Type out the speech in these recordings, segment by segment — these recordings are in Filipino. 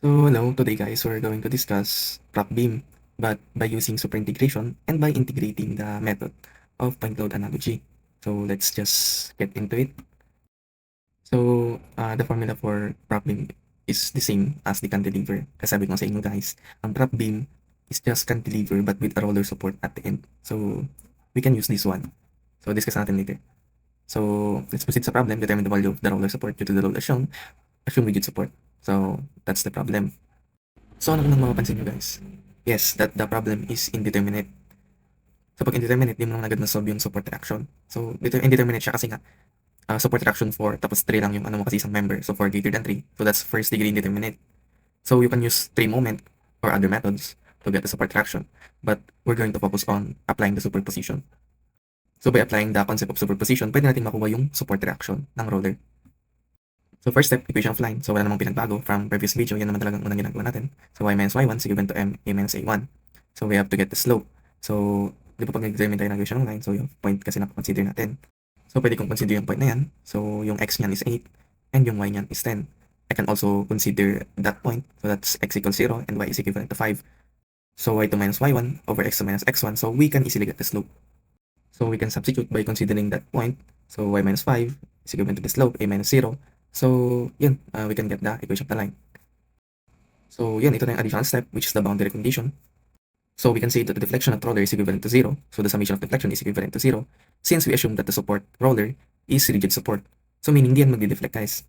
So hello, today guys, we're going to discuss prop beam, but by using super integration and by integrating the method of point load analogy. So let's just get into it. So the formula for prop beam is the same as the cantilever. Kasi sabi ko sa inyo guys, ang prop beam is just cantilever but with a roller support at the end. So we can use this one. So discuss natin later. So let's proceed sa problem. Determine the value of the roller support due to the load as shown. Assume rigid support. So that's the problem. So ano nang mapapansin nyo guys? Yes, that the problem is indeterminate. So pag indeterminate, di mo naman agad na-solve yung support reaction. So indeterminate siya kasi nga support reaction 4 tapos 3 lang yung ano mo kasi isang member. So 4 greater than 3. So that's first degree indeterminate. So you can use 3 moment or other methods to get the support reaction. But we're going to focus on applying the superposition. So by applying the concept of superposition, pwede natin makuha yung support reaction ng roller. So first step, equation of line. So wala namang pinagbago from previous video. Yan naman talagang unang ginagawa natin. So y minus y1 is equivalent to m a minus a1. So we have to get the slope. So di ba pag nag-determine tayo ng equation of line, so yung point kasi napakonsider natin. So pwede kong consider yung point na yan. So yung x niyan is 8 and yung y niyan is 10. I can also consider that point. So that's x equals 0 and y is equivalent to 5. So y2 minus y1 over x2 minus x1. So we can easily get the slope. So we can substitute by considering that point. So y minus 5 is equivalent to the slope a minus 0. So, yun, we can get the equation of the line. So, yun, ito na yung additional step, which is the boundary condition. So, we can say that the deflection at roller is equivalent to 0. So, the summation of deflection is equivalent to 0 since we assume that the support roller is rigid support. So, meaning di yan magdi-deflect, guys.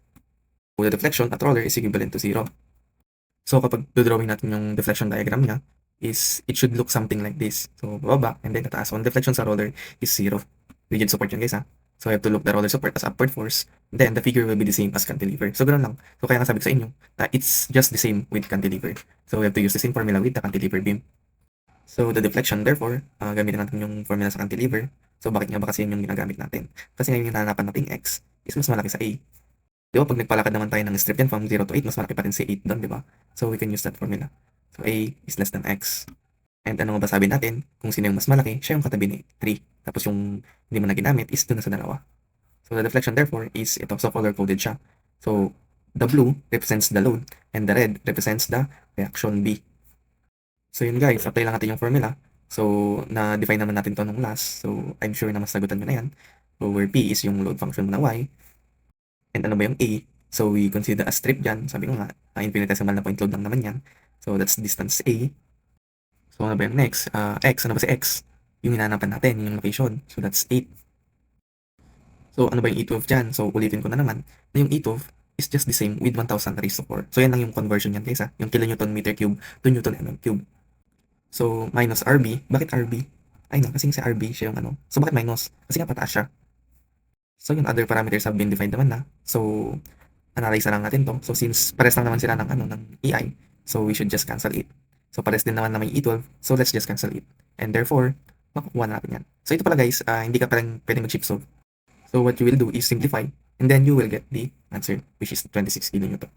So, the deflection at roller is equivalent to 0. So, kapag drawing natin yung deflection diagram niya, it should look something like this. So, bababa, and then tataas. So, ang deflection sa roller is 0. Rigid support yun, guys, ha? So, I have to look the roller support as upward force. Then, the figure will be the same as cantilever. So, ganoon lang. So, kaya nga sabi ko sa inyo, it's just the same with cantilever. So, we have to use the same formula with the cantilever beam. So, the deflection, therefore, gamitin natin yung formula sa cantilever. So, bakit nga ba kasi yun yung ginagamit natin? Kasi ngayon yung hanapan nating x is mas malaki sa a. Di ba, pag nagpalakad naman tayo ng strip yan from 0 to 8, mas malaki pa rin si 8 doon, di ba? So, we can use that formula. So, a is less than x. And ano ba sabi natin? Kung sino yung mas malaki, siya yung katabi ni 3. Tapos yung hindi mo na ginamit is doon na sa dalawa. So the deflection therefore is ito. So color-coded siya. So the blue represents the load and the red represents the reaction B. So yun guys, apply lang natin yung formula. So na-define naman natin to nung last. So I'm sure na masagutan nyo na yan. So where P is yung load function na Y. And ano ba yung A? So we consider a strip dyan. Sabi ko nga, infinitesimal na point load lang naman yan. So that's distance A. So ano ba yung next? X. Ano ba si X? Yung hinahanapan natin, yung location. So that's 8. So ano ba yung E12 dyan? So ulitin ko na naman na yung E12 is just the same with 1000 raised to 4. So yan lang yung conversion yan guys ha. Yung kilonewton meter cube to newton mm cube. So minus RB. Bakit RB? Ay no, kasi si RB siya yung ano. So bakit minus? Kasi nga pataas siya. So yung other parameters have been defined naman na. So analyze na lang natin to. So since pares lang naman sila ng ano ng EI, so we should just cancel it. So pares din naman na may E12, so let's just cancel it. And therefore, makukuha na natin yan. So ito pala guys, hindi ka palang pwedeng mag-chip solve. So what you will do is simplify, and then you will get the answer, which is 26 kilonewton.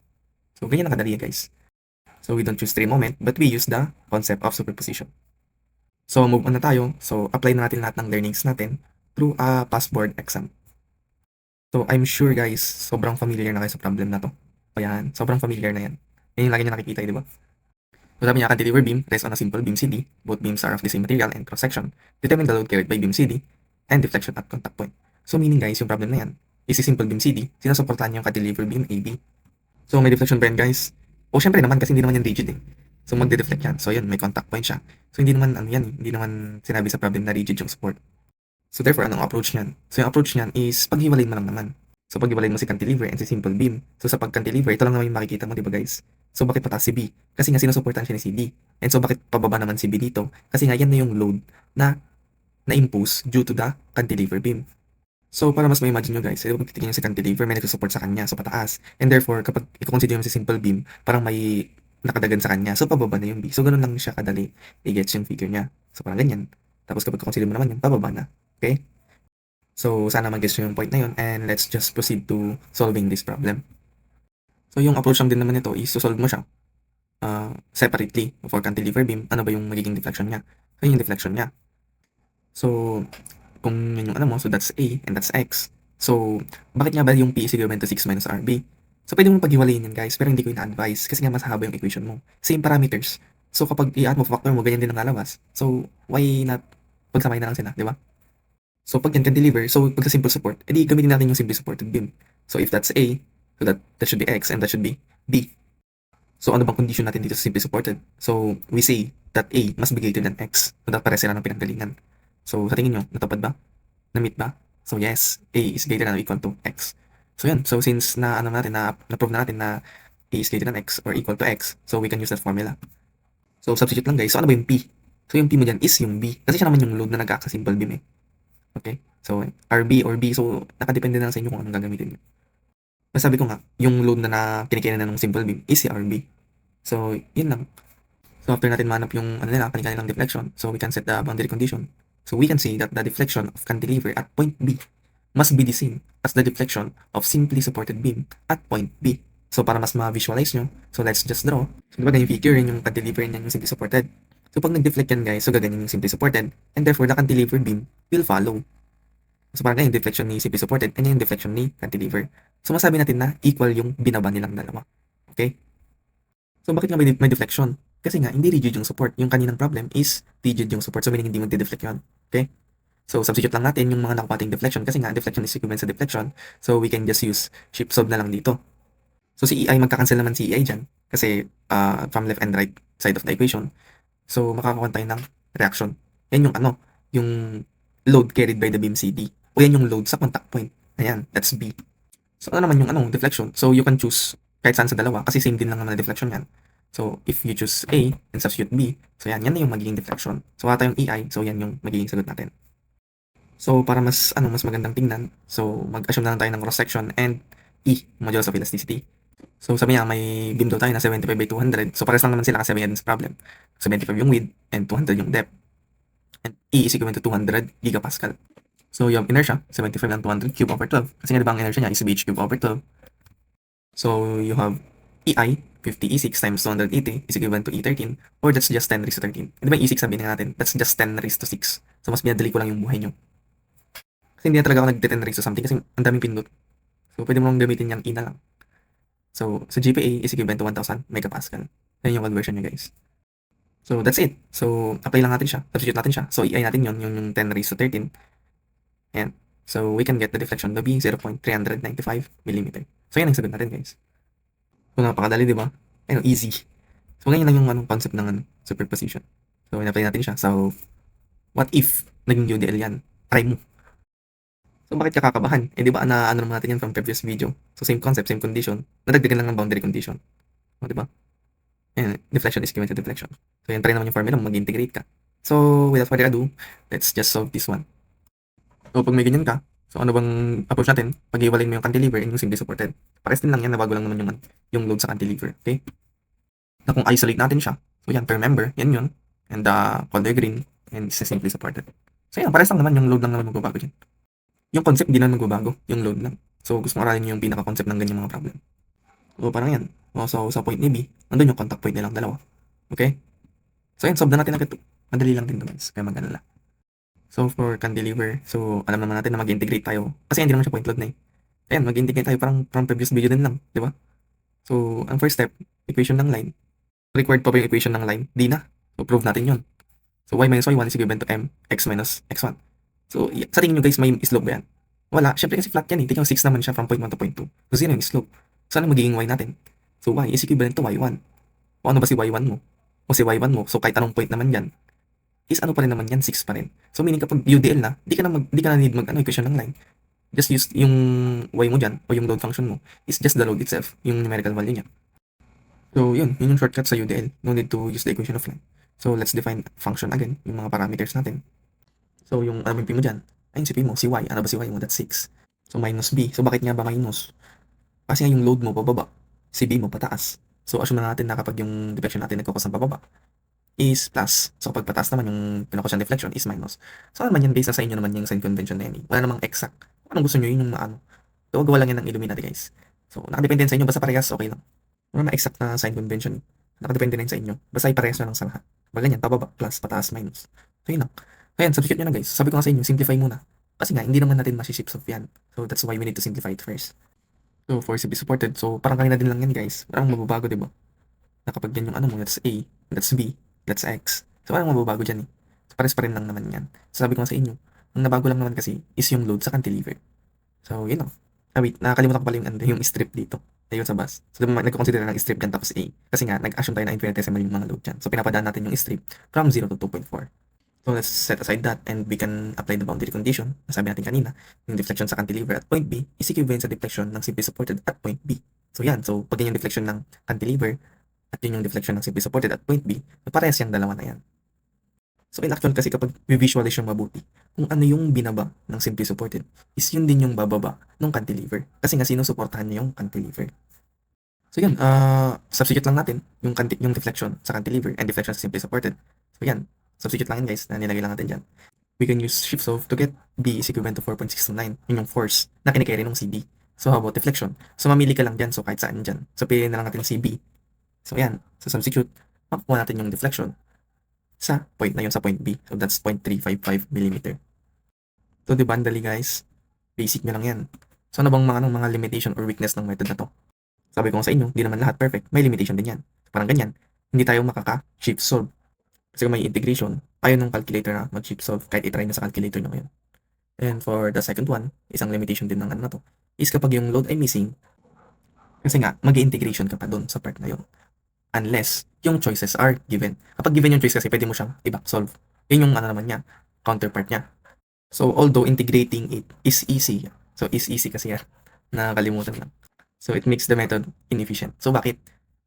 So ganyan na kadali yan guys. So we don't choose 3 moment, but we use the concept of superposition. So move on na tayo. So apply na natin lahat ng learnings natin through a passboard exam. So I'm sure guys, sobrang familiar na kayo sa problem na to. O yan, sobrang familiar na yan. Yan yung lagi nyo nakikita, di ba? So sabi niya, cantilever beam rests on a simple beam CD. Both beams are of the same material and cross-section. Determine the load carried by beam CD and deflection at contact point. So meaning guys, yung problem na yan is a simple beam CD. Sinusuportahan niya yung cantilever beam AB. So may deflection ba yan guys? O syempre naman kasi hindi naman yan rigid eh. So magde-deflect yan. So yun, may contact point siya. So hindi naman ano yan eh. Hindi naman sinabi sa problem na rigid yung support. So therefore, anong approach niyan? So yung approach niyan is paghiwalayin mo lang naman. So paghiwalayin mo si cantilever and si simple beam. So sa pag-cantilever, ito lang naman yung makikita mo, di ba guys? So bakit pataas si B? Kasi nga sinusuportan siya ni si D. And so bakit pababa naman si B dito? Kasi nga yan na yung load na na-impose due to the cantilever beam. So para mas ma-imagine nyo guys, kung titignan nyo si cantilever, may nagsusupport sa kanya, so pataas. And therefore, kapag i-consider mo si simple beam, parang may nakadagan sa kanya, so pababa na yung B. So ganun lang siya kadali i-gets yung figure niya. So parang ganyan. Tapos kapag consider mo naman yun, pababa na. Okay? So sana mag-gets nyo yung point na yun, and let's just proceed to solving this problem. So yung approach lang din naman nito is to solve mo siya separately for cantilever beam. Ano ba yung magiging deflection niya? So yung deflection niya. So kung yun yung ano mo, so that's A and that's X. So bakit nga ba yung P is equivalent to 6 minus RB? So, pwede mong paghiwalayin yan guys, pero hindi ko ina-advise kasi nga mas haba yung equation mo. Same parameters. So, kapag i-add mo factor mo, ganyan din ang lalabas. So, why not pagsamahin na lang sila, di ba? So, pag yan can deliver, so pagka simple support, edi gamitin natin yung simply supported beam. So, if that's A, so that should be X and that should be B. So, ano bang condition natin dito sa simply supported? So, we say that A must be greater than X. So, dapat pares sila ng pinanggalingan. So, sa tingin nyo, natupad ba? Na-meet ba? So, yes, A is greater than or equal to X. So, yan. So, since na-prove na natin na A is greater than X or equal to X, so we can use that formula. So, substitute lang guys. So, ano ba yung P? So, yung P mo dyan is yung B. Kasi siya naman yung load na nag-act sa simple beam eh. Okay? So, RB or B. So, nakadepende na lang sa inyo kung anong gagamitin nyo. Masabi ko nga, yung load na kinikainan na ng simple beam is si RB. So, yun lang. So, after natin manap yung kanilang deflection, so we can set the boundary condition. So, we can see that the deflection of cantilever at point B must be the same as the deflection of simply supported beam at point B. So, para mas ma-visualize nyo, so let's just draw. So, diba yung figure, yung cantilever niyan yung simply supported. So, pag nag-deflect yan guys, so gaganyan yung simply supported, and therefore, the cantilever beam will follow. So, parang yung deflection ni simply supported, and yung deflection ni cantilever. So, masabi natin na equal yung binaba nilang dalawa. Okay? So, bakit nga may deflection? Kasi nga, hindi rigid yung support. Yung kaninang problem is rigid yung support. So, meaning hindi magde-deflect yun. Okay? So, substitute lang natin yung mga nakupating deflection kasi nga, deflection is equivalent sa deflection. So, we can just use shift solve na lang dito. So, si EI, magkakancel naman si EI dyan kasi from left and right side of the equation. So, makakakuha tayo ng reaction. Yan yung yung load carried by the beam CD. O yan yung load sa contact point. Ayan, that's B. So, ano naman yung deflection? So, you can choose kahit saan sa dalawa kasi same din lang naman na deflection yan. So, if you choose A and substitute B, so yan na yung magiging deflection. So, wala tayong EI, so yan yung magiging sagot natin. So, para mas magandang tingnan, so mag-assume na lang tayo ng cross-section and E, modulus of elasticity. So, sabi niya, may beam daw tayo na 75 by 200. So, pares lang naman sila kasi sabi niya din sa problem. 75 yung width and 200 yung depth. And E is equal to 200 gigapascal. So, yung inertia, 75 ng 200 cube over 12. Kasi nga diba ang inertia niya is BH cube over 12. So, you have EI, 50 E6 times 280 is equivalent to E13, or that's just 10 raised to 13. Hindi ba E6 sabihin natin? That's just 10 raised to 6. So, mas binadali ko lang yung buhay nyo. Kasi hindi na talaga ako nag-10 raised to something kasi ang daming pindot. So, pwede mo lang gamitin yung E na lang. So, sa GPA is equivalent to 1000 megapascal. Yan yung conversion nyo guys. So, that's it. So, apply lang natin siya. Substitute natin siya. So, EI natin yun, yung 10 raised to 13. Ayan. So, we can get the deflection to be 0.395 millimeter. So, yan ang sagot natin guys. So, napakadali, di ba? Ayun, easy. So, ganyan lang yung concept ng superposition. So, in-apply natin siya. So, what if naging UDL yan? Try mo. So, bakit ka kakabahan? Eh, di ba, naman natin yan from previous video. So, same concept, same condition. Nadagdagan lang ng boundary condition. O, di ba? Ayan, deflection is given to deflection. So, yan, try naman yung formula, mag-integrate ka. So, without further ado, let's just solve this one. So, pag may ganyan ka, so ano bang approach natin? Pag-iwalayin mo yung cantilever and yung simply supported. Pares din lang yan, nabago lang naman yung load sa cantilever. Okay? Na kung isolate natin siya, so yan, per member, yan yun. And color green, and is simply supported. So yan, pares lang naman, yung load lang naman magbabago dyan. Yung concept, di naman magbabago, yung load lang. So, gusto mo aralin yung pinaka-concept ng ganyan mga problem. So, parang yan. So, sa point ni B, nandun yung contact point nilang dalawa. Okay? So, yan, solve na natin agad to. Madali lang din to guys, kaya mag-alala. So, for cantilever, so, alam naman natin na mag-integrate tayo. Kasi hindi naman siya point load na eh. Ayan, mag-integrate tayo parang from previous video din lang, di ba? So, ang first step, equation ng line. Required pa ba yung equation ng line? Di na. So, prove natin yun. So, y minus y1 is equivalent to m, x minus x1. So, sa tingin nyo guys, may slope ba yan? Wala. Siyempre kasi flat yan eh. Tingnan 6 naman siya from point 1 to point 2. So, 0 yung slope. So, ano magiging y natin? So, y is equivalent to y1. O ano ba si y1 mo? O si y1 mo, so kahit anong point naman yan, is ano pa rin naman yan, 6 pa rin. So, meaning kapag UDL na, di ka na need equation ng line. Just use yung y mo dyan, o yung load function mo, is just the load itself, yung numerical value niya. So, yun yung shortcut sa UDL. No need to use the equation of line. So, let's define function again, yung mga parameters natin. So, yung ano yung p mo dyan? Ayun si p mo, si y. Ano ba si y mo? That's 6. So, minus b. So, bakit nga ba minus? Kasi nga yung load mo pababa, si b mo pataas. So, assume na natin na kapag yung deflection natin nagkakos ng pababa, is plus. So, kapag pataas naman yung pinakosyan deflection is minus. So, ano naman yan, based na sa inyo naman yung sign convention na yan. Wala namang exact. Anong gusto nyo, yun yung maano. So, gawa lang yan ng Illuminati, guys. So, nakadepende sa inyo. Basta parehas, okay lang. Wala na exact na sign convention. Nakadepende na yun sa inyo. Basta iparehas na lang sa lahat. Pag ganyan, pababa, plus, pataas, minus. So, yun lang. Ayan, substitute nyo na, guys. Sabi ko nga sa inyo, simplify muna. Kasi nga, hindi naman natin masiship of yan. So, that's why we need to simplify it first. So, forcibly supported. So, parang kanina din lang yan, guys. Parang mababago, di ba? Na kapag yan yung ano mo, that's A, that's B, that's X. So, parang mababago dyan eh. So, pares pa rin lang naman yan. So, sabi ko nga sa inyo, ang nabago lang naman kasi is yung load sa cantilever. So, yun o. Wait, nakakalimutan ko pala yung, yung strip dito. Ayun sa bus. So, nagko-consider ng strip dyan tapos A. Kasi nga, nag-assume tayo na infinitesimal yung mga load dyan. So, pinapadaan natin yung strip from 0 to 2.4. So, let's set aside that and we can apply the boundary condition. Nasabi natin kanina, yung deflection sa cantilever at point B is equivalent sa deflection ng simply supported at point B. So, yan. So, pag yun yung deflection ng cantilever at yun yung deflection ng simply supported at point B, so parehas yung dalawa na yan. So, in actual kasi kapag visualize yung mabuti, kung ano yung binaba ng simply supported, is yun din yung bababa ng cantilever. Kasi nga sinusuportahan niya yung cantilever. So, yan. Substitute lang natin yung deflection sa cantilever and deflection sa simply supported. So, yan. Substitute lang yan, guys, na nilagay lang natin dyan. We can use shift solve to get B is equivalent to 4.629. Yun yung force na kinikerry ng CB. So, how about deflection? So, mamili ka lang dyan. So, kahit saan dyan. So, piliin na lang natin CB. So, yan. So, substitute. Makukuha natin yung deflection sa point na yun, sa point B. So, that's 0.355 mm. So, di ba, dali guys? Basic nyo lang yan. So, ano bang mga limitation or weakness ng method na to? Sabi ko sa inyo, hindi naman lahat perfect. May limitation din yan. Parang ganyan. Hindi tayo makaka-shift solve. Kasi kung may integration, ayaw ng calculator na mag-shift solve kahit itry na sa calculator nyo ngayon. And for the second one, isang limitation din ng ano na to, is kapag yung load ay missing, kasi nga, mag-integration ka pa dun sa part na yun. Unless yung choices are given. Kapag given yung choice kasi, pwede mo siyang i-back solve. Yun yung ano naman niya, counterpart niya. So, although integrating it is easy. So, is easy kasi yan. Nakakalimutan lang. So, it makes the method inefficient. So, bakit?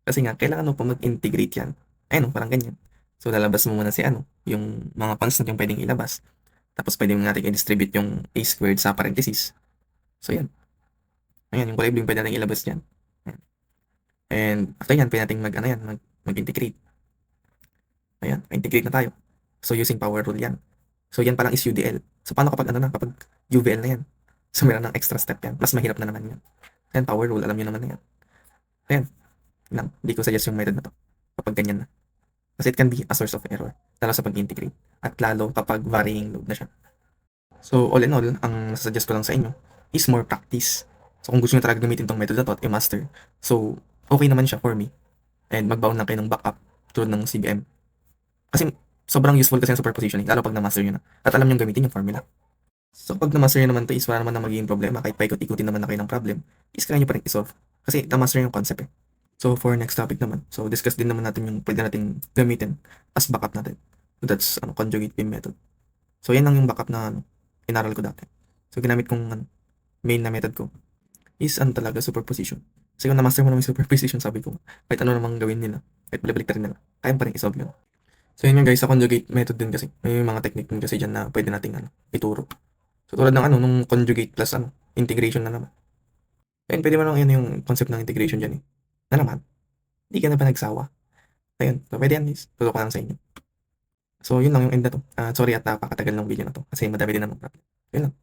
Kasi nga, kailangan mo pa mag-integrate yan. Ayun, parang ganyan. So, lalabas mo muna si yung mga constant yung pwedeng ilabas. Tapos, pwede mo natin i-distribute yung a squared sa parenthesis. So, yan. Ayan, yung kulay blue yung pwede natin ilabas dyan. And after yan, pwede natin mag-integrate. Ayan, integrate na tayo. So, using power rule yan. So, yan palang is UDL. So, paano kapag kapag UVL na yan? So, meron ng extra step yan. Mas mahirap na naman yan. Ayan, power rule, alam nyo naman na yan. Ayan, lang. Hindi ko suggest yung method na to. Kapag ganyan na. Kasi it can be a source of error. Lalo sa pag-integrate. At lalo kapag varying load na siya. So, all in all, ang suggest ko lang sa inyo is more practice. So, kung gusto nyo talaga gamitin tong method na to at i-master. So, okay naman siya for me. And magbaon lang kayo ng backup tulad ng CBM. Kasi sobrang useful kasi yung superpositioning, lalo pag na-master nyo na. At alam nyo gamitin yung formula. So, pag na-master nyo naman to is wala naman na magiging problema. Kahit paikot-ikutin naman na kayo ng problem, is kaya nyo pa rin isolve. Kasi na-master yung concept eh. So, for next topic naman. So, discuss din naman natin yung pwede natin gamitin as backup natin. So, that's conjugate beam method. So, yan lang yung backup na inaral ko dati. So, ginamit kong main na method ko is talaga superposition. Kasi kung na-master mo naman yung superposition, sabi ko, kahit ano namang gawin nila, kahit balik rin nila, kaya pa rin isolve yun. So, yun nga guys, sa conjugate method din kasi. May mga technique din kasi dyan na pwede nating ituro. So, tulad ng nung conjugate plus integration na naman. Ayun, pwede mo lang yun yung concept ng integration dyan eh. Na naman, hindi ka na ba nagsawa? Ayun, so pwede yan guys. Tutok ko lang sa inyo. So, yun lang yung end na to. Sorry at napakatagal ng video na to kasi madami din naman problem. Yun lang.